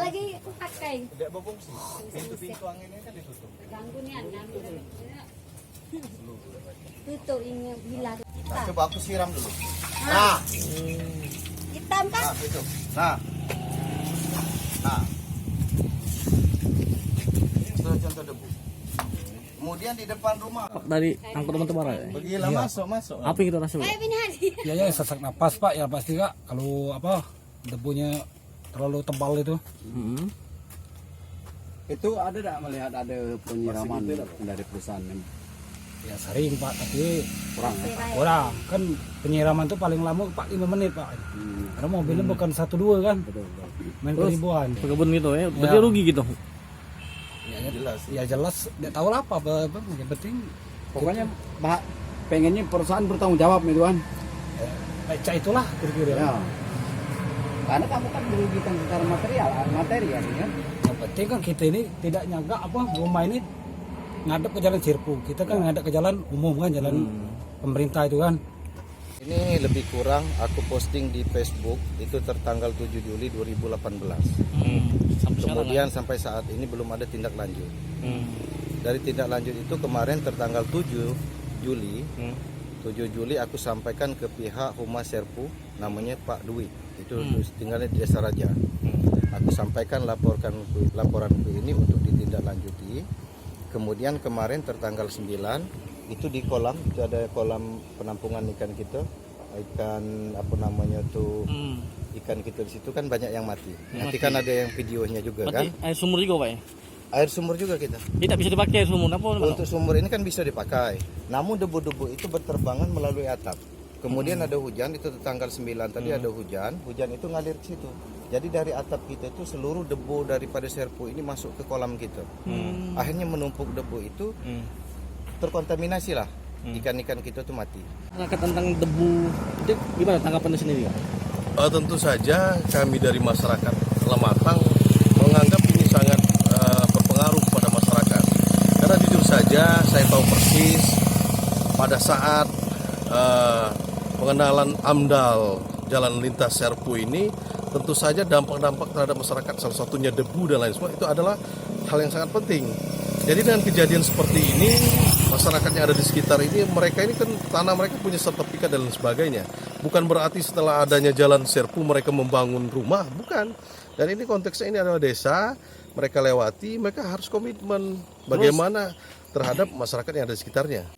Lagi pakai. Tidak berfungsi. Pintu anginnya kan ditutup. Gangguan tutup ini bila. Nah, coba aku siram dulu. Nah, Hitam kan? nah itu. Nah. Itu contoh debu. Kemudian di depan rumah. Dari angkut teman bara ya? Pergilah masuk. Apa yang kita rasa? Ya sesak napas Pak, ya pasti Kak. Kalau debunya terlalu tebal itu. Itu ada tidak melihat ada penyiraman dari perusahaan? Ya sering Pak, tapi kurang. Kan penyiraman itu paling lama Pak 5 menit Pak. Karena mobilnya bukan 1-2 kan. Betul. Main ribuan. Kebun gitu ya, berarti rugi gitu. Ya jelas, tidak tahu lah apa, yang penting Pokoknya pengennya perusahaan bertanggung jawab gitu kan. baca itulah kira-kira. Ya. Karena kamu kan merugikan secara materi ya kan. Yang penting kan kita ini tidak nyangka rumah ini ngadep ke jalan Sirpu. Kita kan ngadep ke jalan umum kan, jalan pemerintah itu kan. Ini lebih kurang aku posting di Facebook itu tertanggal 7 Juli 2018. Kemudian sampai saat ini belum ada tindak lanjut. Dari tindak lanjut itu kemarin tertanggal 7 Juli. 7 Juli aku sampaikan ke pihak Humas Serpu namanya Pak Dwi. Itu tinggalnya di Desa Raja. Aku sampaikan laporanku ini untuk ditindaklanjuti. Kemudian kemarin tertanggal 9 itu di kolam, itu ada kolam penampungan ikan kita, ikan kita di situ kan banyak yang mati. Nanti kan ada yang videonya juga. Berarti Kan air sumur juga Pak ya? air sumur juga kita. Tidak bisa dipakai air sumur apa? Untuk sumur ini kan bisa dipakai, namun debu-debu itu berterbangan melalui atap. Kemudian ada hujan, itu tanggal 9 tadi ada hujan itu ngalir ke situ. Jadi dari atap kita itu seluruh debu daripada Serpu ini masuk ke kolam kita. Akhirnya menumpuk debu itu, terkontaminasi lah. Ikan-ikan kita tuh mati. Tentang debu, itu gimana tanggapannya sendiri? Tentu saja kami dari masyarakat Lematang menganggap ini sangat berpengaruh kepada masyarakat. Karena jujur saja saya tahu persis pada saat pengenalan AMDAL jalan lintas Serpu ini, tentu saja dampak-dampak terhadap masyarakat, salah satunya debu dan lain semua, itu adalah hal yang sangat penting. Jadi dengan kejadian seperti ini, masyarakat yang ada di sekitar ini, mereka ini kan tanah mereka punya sertifikat dan lain sebagainya. Bukan berarti setelah adanya jalan Serpu mereka membangun rumah, bukan. Dan ini konteksnya ini adalah desa, mereka lewati, mereka harus komitmen bagaimana terhadap masyarakat yang ada di sekitarnya.